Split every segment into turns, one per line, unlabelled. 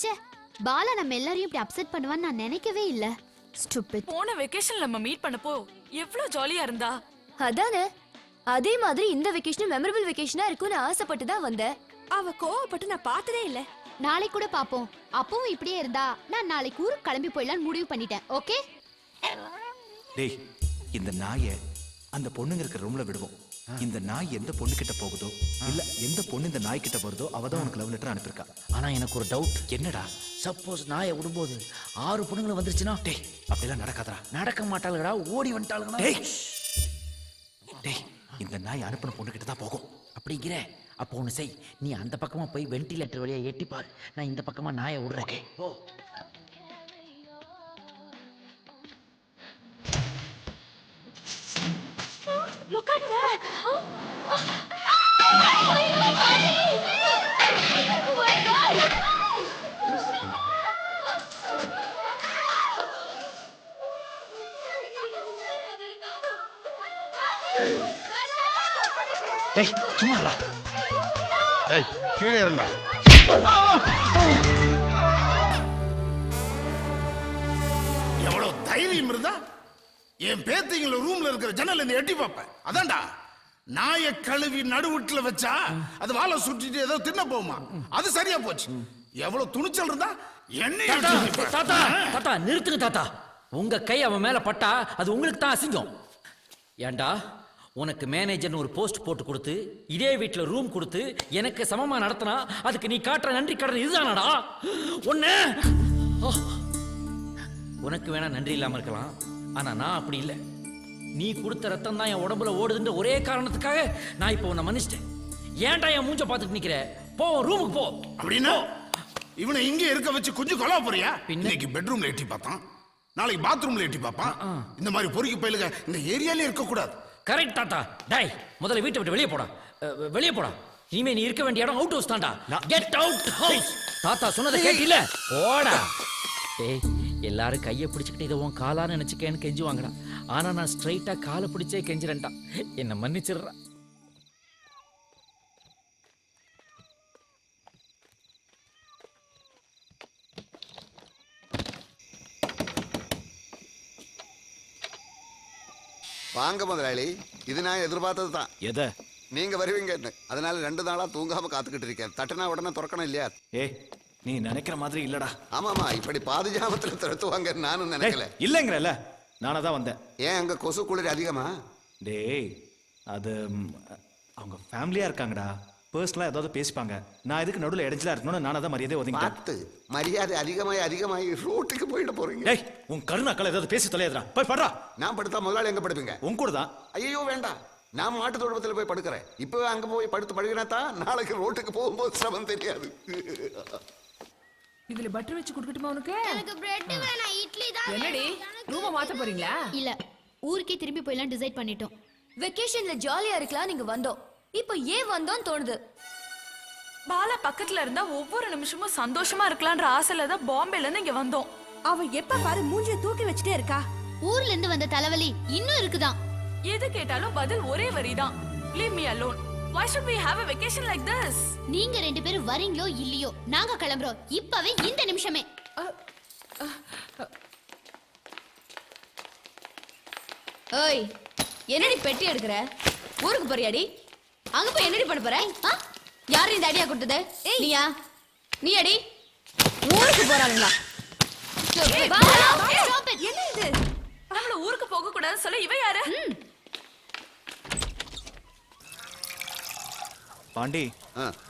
ச்சே, பாலா நம்ம எல்லாரையும் இப்படி அப்செட் பண்ணுவான்னு நான் நினைக்கவே இல்ல. ஸ்டூபிட்.
போன வெக்கேஷன்ல நம்ம மீட் பண்ணப்போ எவ்வளவு ஜாலியா இருந்தா.
அதானே, அதே மாதிரி இந்த வெக்கேஷன் மெமரபிள் வெக்கேஷனா இருக்கும்னு ஆசைப்பட்டு தான் வந்தேன்.
அவ கோவப்பட்டு நான் பார்த்ததே இல்ல.
நாளைக்கு கூட பாப்போம். அப்பவும் இப்படியே இருந்தா நான் நாளைக்கு ஊருக்கு கிளம்பி போயிடலாம்னு முடிவு பண்ணிட்டேன். ஓகே?
டேய், இந்த நாயை அந்த பொண்ணுங்க இருக்கிற ரூம்ல விடுவோம். இந்த நாய் எந்த பொண்ணு கிட்ட போகுதோ இல்ல எந்த பொண்ணு இந்த நாய் கிட்ட வருதோ அவதான் உனக்கு லவ் லெட்டர் அனுப்பியிருக்கா.
ஆனா எனக்கு ஒரு டவுட்.
என்னடா?
சப்போஸ் நாயை விடும்போது 6 பொண்ணுங்களை வந்துருச்சுன்னா?
டேய், அப்படிலாம் நடக்காதடா.
நடக்க மாட்டாளுங்கடா, ஓடி வந்துட்டாளுங்கடா.
டேய் டேய், இந்த நாய் அனுப்பின பொண்ணு கிட்ட தான் போகும்.
அப்படிங்கிற அப்போ ஒன்று செய், நீ அந்த பக்கமா போய் வென்டிலேட்டர் வழியா எட்டிப்பார், நான் இந்த பக்கமா நாயை விடுறேன். போ.
Look at that. Oh my God.
டேய் சும்மா இல்ல.
டேய் கீழே இறங்க. எவ்வளவு தைரியம் இருந்தா என் பேத்திங்கள ரூம்ல இருக்கிற ஜன்னல் எட்டி பார்ப்பேன். அதான்டா, நாயை கழுவி நடுவுட்டுல வச்சா அது வாழை சுட்டிட்டு ஏதோ தின்ன போகுமா, அது சரியா போச்சு. எவ்வளவு துணிச்சல் இருந்தா என்ன.
தாத்தா தாத்தா நிறுத்துங்க தாத்தா. உங்க கை அவன் மேல பட்டா அது உங்களுக்கு தான் அசிங்கம். ஏண்டா, உனக்கு மேனேஜர்னு ஒரு போஸ்ட் போட்டு கொடுத்து இதே வீட்டுல ரூம் கொடுத்து எனக்கு சமமா நடத்தினா அதுக்கு நீ காட்டுற நன்றி கடன் இதுதானடா? ஒண்ணு உனக்கு வேணா நன்றி இல்லாம இருக்கலாம், ஆனா நான் அப்படி இல்லை. நீ கொடுத்த ரத்தம் தான் என் உடம்புல ஓடுதுன்ற ஒரே காரணத்துக்காக நான் இப்போ உன்னை மன்னிச்சிட்டேன். ஏன்டா என் மூஞ்ச பார்த்துட்டு நிக்கிற? போ ரூமுக்கு போ.
அப்படின்னா இவனை இங்கே இருக்க வச்சு கொஞ்சம் கொலா போறியா? இன்னைக்கு பெட்ரூம்ல எட்டி பார்த்தான், நாளைக்கு பாத்ரூம்ல எட்டி பார்ப்பான். இந்த மாதிரி பொறுக்கி பயிலுக இந்த ஏரியாலே இருக்க கூடாது.
கரெக்ட் தாத்தா. டேய் முதல்ல வீட்டை விட்டு வெளியே போடா, வெளியே போடா. இனிமே நீ இருக்க வேண்டிய இடம் அவுட் ஹவுஸ் தான்டா. Get out house. தாத்தா சொன்னதை கேட்டில? போடா. டேய் எல்லாரும் கையை பிடிச்சிக்கிட்டு இதை உன் காலான்னு நினைச்சுக்கேன்னு கெஞ்சி வாங்கடா. ஆனா நான் ஸ்ட்ரைட்டா காலை பிடிச்சே கெஞ்சிரேன்டா. என்ன மன்னிச்சிடுறா.
வாங்க முதலாளி, இது நான் எதிர்பார்த்தது தான்.
எதை?
நீங்க வருவீங்கன்னு. அதனால 2 நாளா தூங்காம காத்துக்கிட்டு இருக்கேன். தட்டுனா உடனே திறக்கணும் இல்லையா?
ஏய், நீ நினைக்கிற மாதிரி இல்லடா.
ஆமாமா, இப்படி பாதுகாமத்துல திறத்துவாங்க நானும் நினைக்கல.
இல்லங்கிறல்ல, நானா தான் வந்தேன்.
ஏன் அங்க கொசு குளிர் அதிகமா?
டேய், அது அவங்க ஃபேமிலியா இருக்காங்கடா, பர்சனலா ஏதாவது பேசிப்பாங்க. நான் இதுக்கு நடுவில் இடைஞ்சலா இருக்கணும்னு நானா தான் மரியாதை ஒதுங்கிட்டேன்.
பார்த்து மரியாதை அதிகமாகி ரோட்டுக்கு போயிட போறீங்க.
டேய், உன் கருணாக்கள் ஏதாவது பேசி தொலையாதடா. போய் படுறா.
நான் படுத்தா முதலாளி எங்க படுப்பீங்க?
உன் கூட தான்.
ஐயோ வேண்டாம், நான் மாட்டு தோட்டத்தில் போய் படுக்கிறேன். இப்பவே அங்க போய் படுத்து படுகினா தான் நாளைக்கு ரோட்டுக்கு போகும்போது சிரமம் தெரியாது.
இதுல பட்டர் வச்சு குடுக்கட்டுமா உனக்கு?
எனக்கு பிரெட் வேணாம், இட்லி தான்.
என்னடி ரூம மாத்த போறீங்களா?
இல்ல, ஊருக்கே திரும்பி போயிடலாம் டிசைட் பண்ணிட்டோம்.
வெக்கேஷன்ல ஜாலியா இருக்கலாம் நீங்க வந்தோம். இப்போ ஏன் வந்தோம் தோணுது.
பாலா பக்கத்துல இருந்தா ஒவ்வொரு நிமிஷமும் சந்தோஷமா இருக்கலாம்ன்ற ஆசையில தான் பாம்பேல இருந்து இங்க வந்தோம்.
அவ எப்ப பாரு மூஞ்சிய தூக்கி வச்சுட்டே இருக்கா.
ஊர்ல இருந்து வந்த தலைவலி இன்னும் இருக்குதான்.
எது கேட்டாலும் பதில் ஒரே வரிதான், leave me alone. Why should we have a vacation like this?
நீங்க 2 பேரும் வரீங்களோ இல்லையோ, நாங்க கிளம்புறோம் இப்பவே, இந்த நிமிஷமே.
ஏய், என்னடி பெட்டி எடுக்கிற? ஊருக்கு போறியாடி? அங்க போய் என்னடி பண்ண போற? யாரு இந்த ஐடியா கொடுத்தது? நீயா? நீ அடி ஊருக்கு போறாங்களா?
என்ன இது? நம்மள ஊருக்கு போக கூடாதுன்னு சொல்ல இவ யாரு?
பாண்டி,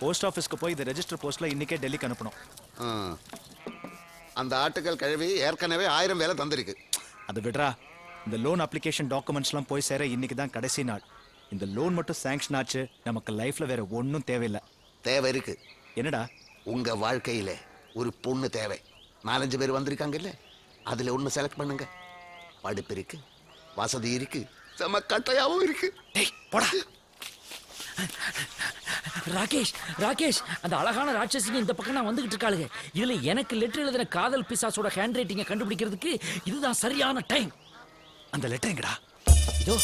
போஸ்ட் ஆபீஸ்க்கு போய் இந்த ரெஜிஸ்டர் போஸ்ட்ல இன்னைக்கே டெல்லிக்கு அனுப்பணும்.
அந்த ஆட்டுக்கள் கழுவி ஏற்கனவே 1000 வேலை தந்திருக்கு.
அது விடுறா. இந்த லோன் அப்ளிகேஷன் டாக்குமெண்ட்ஸ்லாம் போய் சேர இன்னைக்கு தான் கடைசி நாள். இந்த லோன் மட்டும் சாங்ஷன் ஆச்சு, நமக்கு லைஃப்ல வேற ஒன்றும் தேவையில்லை.
தேவை இருக்கு.
என்னடா?
உங்க வாழ்க்கையில ஒரு பொண்ணு தேவை. 4-5 பேர் வந்திருக்காங்கல்ல, அதுல ஒண்ணு செலக்ட் பண்ணுங்க. படிப்பு இருக்கு, வசதி இருக்கு, செம கட்டையாவும் இருக்கு.
டேய் போடா.
ராகேஷ் ராகேஷ், அந்த அழகான ராட்சசிங்க இந்த பக்கம் நான் வந்துகிட்டு இருக்காளுங்க. இதுல எனக்கு லெட்டர் எழுதின காதல் பிசாசோட ஹேண்ட் ரைட்டிங்கை கண்டுபிடிக்கிறதுக்கு இதுதான் சரியான டைம்.
அந்த லெட்டர் எங்கடா?
இதோ.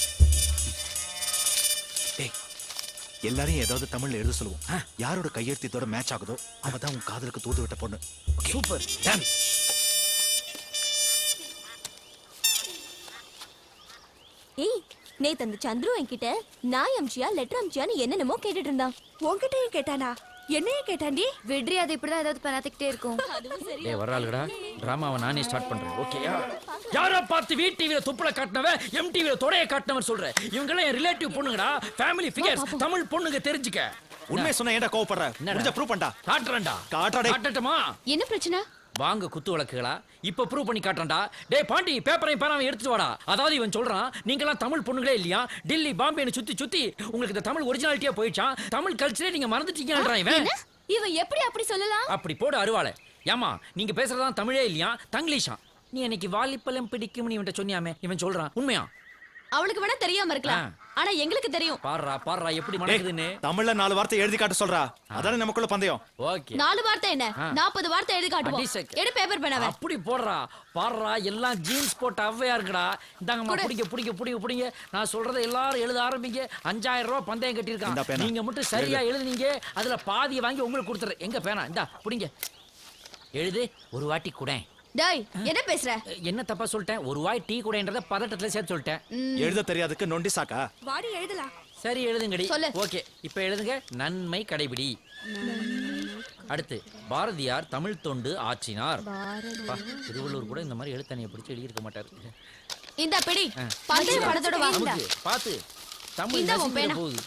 டேய், எல்லாரையும் ஏதாவது தமிழ்ல எழுத சொல்லுவோம். யாரோட கையெழுத்தத்தோட மேட்ச் ஆகுதோ அவதான் உன் காதலுக்கு தூது விட்ட பொண்ணு.
சூப்பர் டன்.
ஏய் நேத்து அந்த சந்துரு என்கிட்ட நாய் அம்ச்சியா லெட்டர் அம்ச்சியான்னு என்னென்னமோ கேட்டுட்டு இருந்தான்.
உன்கிட்டயும் கேட்டானா? என்னையும் கேட்டாண்டி?
விட்ரி அது இப்படிதான் ஏதாவது பண்ணாத்திக்கிட்டே இருக்கும்.
டேய் வர்றாளுடா, டிராமாவை நானே ஸ்டார்ட் பண்றேன். ஓகேயா? யாரை பார்த்து VTVல துப்புல காட்டினவ MTVல தொடைய காட்டினவன் சொல்றேன். இவங்கெல்லாம் என் ரிலேட்டிவ் பொண்ணுங்கடா, ஃபேமிலி ஃபிகர்ஸ், தமிழ் பொண்ணுங்க தெரிஞ்சுக்க.
உண்மை சொன்னா ஏன்டா கோவப்படுற? முடிஞ்ச ப்ரூவ் பண்ணடா.
காட்டுறேன்டா.
காட்டுடா.
காட்டட்டுமா?
என்ன பிரச்சனை?
வாங்க குத்து விளக்குகளா, இப்ப ப்ரூவ் பண்ணி காட்டுறேன்டா. டேய் பாண்டி, பேப்பரையும் பேனாவையும் எடுத்துட்டு வாடா. அதாவது இவன் சொல்றான், நீங்களாம் தமிழ் பொண்ணுங்களே இல்லையா, டெல்லி பாம்பேன்னு சுத்தி சுத்தி உங்களுக்கு இந்த தமிழ் ஒரிஜினாலிட்டியா போயிடுச்சான், தமிழ் கல்ச்சரே நீங்க மறந்துட்டீங்கன்றான் இவன்.
இவன் எப்படி அப்படி சொல்லலாம்?
அப்படி போடு அருவாளை. ஏமா நீங்க பேசுறதான் தமிழே இல்லையா, தங்கிலீஷா? நீ அன்னைக்கு வாலிப்பழம் பிடிக்கும் இவன்ட்ட சொன்னியாமே, இவன் சொல்றான் உண்மையா?
அவளுக்கு வேணா தெரியாம இருக்கலாம், ஆனா எங்களுக்கு தெரியும்.
பாடுறா பாடுறா எப்படி மணக்குதுன்னு.
தமிழ்ல 4 வார்த்தை எழுதி காட்ட சொல்றா. அதானே நமக்குள்ள பந்தயம்.
ஓகே
4 வார்த்தை என்ன 40 வார்த்தை எழுதி காட்டுவோம். எடு பேப்பர் பேனாவை.
அப்படி போடுறா பாடுறா. எல்லாம் ஜீன்ஸ் போட்ட அவ்வையா இருக்குடா. இந்தாங்கம்மா புடிங்க புடிங்க புடிங்க புடிங்க. நான் சொல்றதை எல்லாரும் எழுத ஆரம்பிங்க. 5000 ரூபாய் பந்தயம் கட்டியிருக்கான். நீங்க மட்டும் சரியா எழுதுனீங்க, அதுல பாதியை வாங்கி உங்களுக்கு கொடுத்துறேன். எங்க பேனா? இந்தா புடிங்க, எழுது. ஒரு வாட்டி கூட.
டேய் என்ன பேசுற?
என்ன தப்பா சொல்லிட்டேன்? ஒரு வாய் டீ கூடன்றத பதட்டத்துல சேர்த்து சொல்லிட்டேன்.
எழுத தெரியாதுக்கு நொண்டி சாக்கா?
வாடி எழுதலாம்.
சரி எழுதுங்கடி.
சொல்லு.
ஓகே இப்ப எழுதுங்க. நன்மை கடைபிடி. அடுத்து பாரதியார் தமிழ் தொண்டு ஆற்றினார். பா, திருவள்ளூர் கூட இந்த மாதிரி எழுத்தணியை பிடிச்சு எழுதியிருக்க மாட்டாரு.
இந்த பிடி பந்தய படத்தோட வாங்க.
நமக்கு பாத்து தமிழ்
இந்த உன்
நசிக்கிற
பேனா.
போகுது.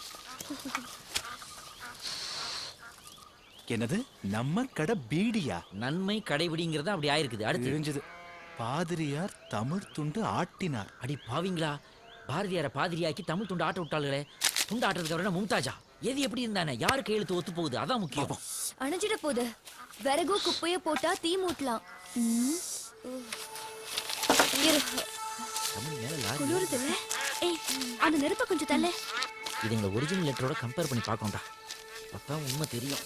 என்னது? நம்ம கடை பீடியா?
நன்மை கடைபிடிங்கிறது அப்படி ஆயிருக்குது. அடுத்து
தெரிஞ்சது. பாதிரியார் தமிழ் துண்டு ஆட்டினார்.
அடி பாவிங்களா, பாரதியார பாதிரியாக்கி தமிழ் துண்டு ஆட்ட விட்டாளுகளே. துண்டு ஆட்டுறதுக்கு அவரை மும்தாஜா எது எப்படி இருந்தானே, யாரு கையெழுத்து ஒத்து போகுது, அதான் முக்கியம்.
அணைஞ்சிட போகுது. விறகு குப்பைய போட்டா தீ மூட்டலாம்.
தமிழ் மேல லாரி.
குளிருதுல்ல? ஏய் அந்த நெருப்ப கொஞ்சம் தள்ள.
இது எங்களை ஒரிஜினல் லெட்டரோட கம்பேர் பண்ணி பார்க்கணும்டா, அப்பதான் உண்மை தெரியும்.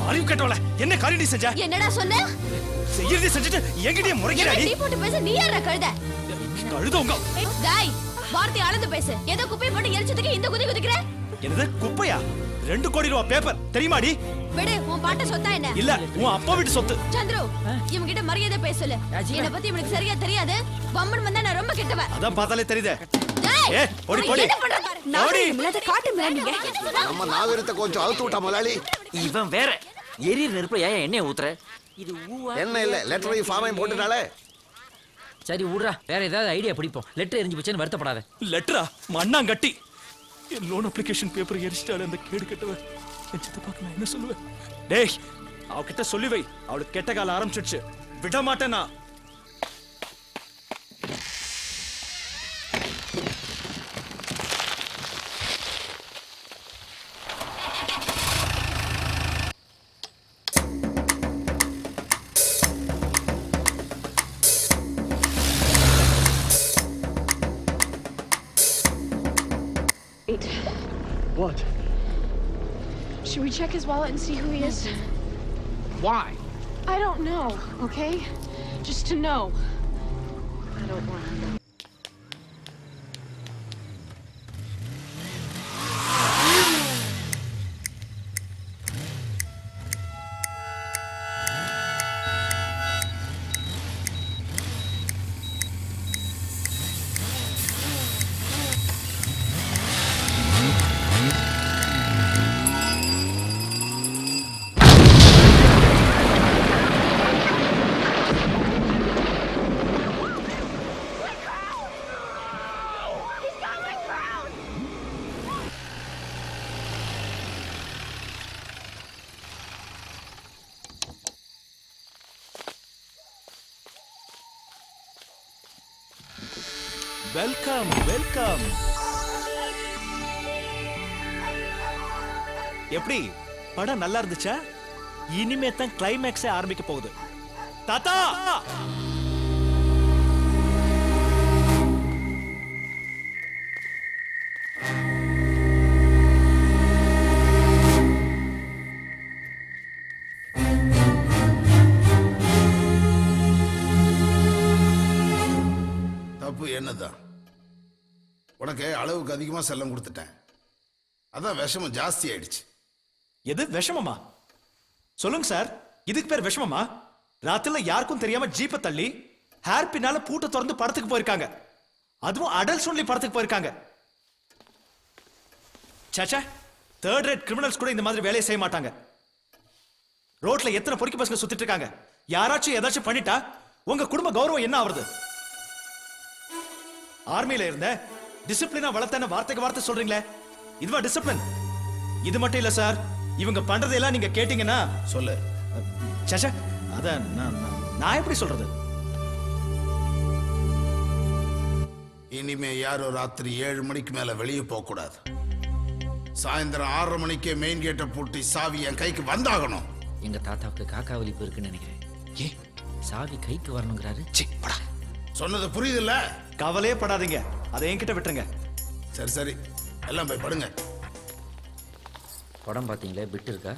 அறிவு கேட்டவள என்ன காரியடி செஞ்ச?
என்னடா சொன்ன?
செய்யறதை செஞ்சுட்டு என்கிட்டயே முறைக்கிறாடி.
நீ போட்டு பேச நீ யாரா கழுத?
கழுதவங்க.
டேய் வார்த்தை அளந்து பேசு. ஏதோ குப்பை போட்டு எரிச்சதுக்கு இந்த குதி குதிக்கிற?
என்னது குப்பையா? 2 கோடி ரூபாய் பேப்பர் தெரியுமாடி?
விடு, உன் பாட்ட சொத்தா என்ன?
இல்ல உன் அப்பா வீட்டு சொத்து.
சந்துரு இவங்க கிட்ட மரியாதை பேச சொல்லு. என்ன பத்தி இவனுக்கு சரியா தெரியாது. பம்மன் வந்தா நான் ரொம்ப கெட்டவ.
அதான் பார்த்தாலே தெரியுதே.
டேய்
ஏ ஓடி போடி.
என்ன பண்ற பாரு.
நாடகம் இல்லாத காட்டு மேலீங்க.
நம்ம நாகரிகத்தை கொஞ்சம் அழுத்து விட்டா முதலாளி.
இவன் வேற எரியற நெருப்புல ஏன் எண்ணெய் ஊத்துற? இது ஊவா?
என்ன இல்ல லெட்டரையும் ஃபார்மையும் போட்டுட்டாலே.
சரி விடுறா, வேற ஏதாவது ஐடியா பிடிப்போம். லெட்டர் எரிஞ்சு போச்சுன்னு வருத்தப்படாத.
லெட்டரா? மண்ணாங்கட்டி. என் லோன் அப்ளிகேஷன் பேப்பர் எரிச்சிட்டாலே அந்த கேடு கட்டவ. எச்சத்தை பார்க்க நான் என்ன சொல்லுவேன்? டேய் அவகிட்ட சொல்லி வை, அவளுக்கு கெட்ட கால ஆரம்பிச்சிடுச்சு. விட மாட்டேனா?
What?
Should we check his wallet and see who he is?
Why?
I don't know, okay? Just to know. I don't want to know.
Welcome welcome. எப்படி படம் நல்லா இருந்துச்சா? இனிமே தான் கிளைமேக்ஸே ஆரம்பிக்க போகுது. தாத்தா
தப்பு என்னதான். உனக்கு அளவுக்கு அதிகமா செல்லம் கொடுத்துட்டேன். அதான் விஷமம் ஜாஸ்தி ஆயிடுச்சு.
எது விஷமமா? சொல்லுங்க சார், இதுக்கு பேர் விஷமமா? ராத்திரில யாருக்கும் தெரியாம ஜீப்பை தள்ளி ஹேர் பின்னால பூட்டை திறந்து படத்துக்கு போயிருக்காங்க. அதுவும் அடல்ட் சொல்லி படத்துக்கு போயிருக்காங்க. சாச்சா, தேர்ட் ரேட் கிரிமினல்ஸ் கூட இந்த மாதிரி வேலையை செய்ய மாட்டாங்க. ரோட்ல எத்தனை பொறுக்கி பசங்க சுத்திட்டு இருக்காங்க. யாராச்சும் ஏதாச்சும் பண்ணிட்டா உங்க குடும்ப கௌரவம் என்ன ஆவறது? ஆர்மியில இருந்த டிசிப்ளினா வளர்த்தன வார்த்தைக்கு வார்த்தை சொல்றீங்களே, இதுவா டிசிப்ளின்? இது மட்டும் இல்ல சார், இவங்க பண்றதெல்லாம் நீங்க கேட்டீங்கன்னா
சொல்லு.
சாச்சா, அத நான் எப்படி சொல்றது?
இனிமே யாரும் ராத்திரி 7 மணிக்கு மேல வெளியே போக கூடாது. சாயந்தரம் 6:30 மணிக்கே மெயின் கேட்டை பூட்டி சாவி என் கைக்கு வந்தாகணும்.
எங்க தாத்தாவுக்கு காக்கா வலிப்பு இருக்குன்னு நினைக்கிறேன்.
ஏ,
சாவி கைக்கு வரணுங்கிறாரு.
சி, போடா.
சொன்னது புரியுதுல்ல?
கவலையே படாதீங்க, அதை என்கிட்ட விட்டுருங்க.
சரி சரி, எல்லாம் போய் படுங்க.
படம் பார்த்தீங்களே, பிட் இருக்கா?